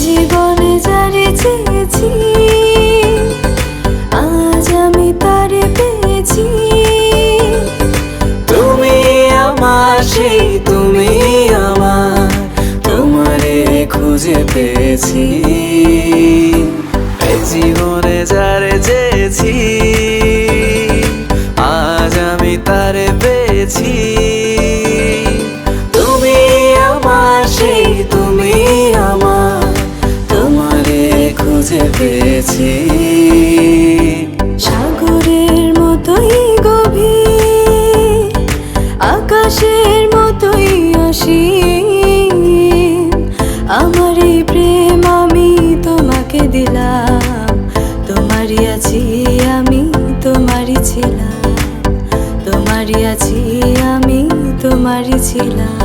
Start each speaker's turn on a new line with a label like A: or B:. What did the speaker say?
A: জীবনে যারে চেয়েছি আজ আমি তারে পেয়েছি।
B: তুমি আমার সেই তুমি আমার, তোমারে খুঁজে পেয়েছি। এই জীবনে যারে চেয়েছি আজ আমি তারে পেয়েছি। তুমি আমার সেই তুমি আমার, তোমারে খুঁজে পেয়েছি।
A: সাগরের মতোই গভীর, আকাশের মতোই অসীম, আমার এই প্রেম আমি তোমাকে দিলাম। তোমারই আছি আমি, তোমারই ছিলাম, তোমারই আছি আমি, তোমারই ছিলাম।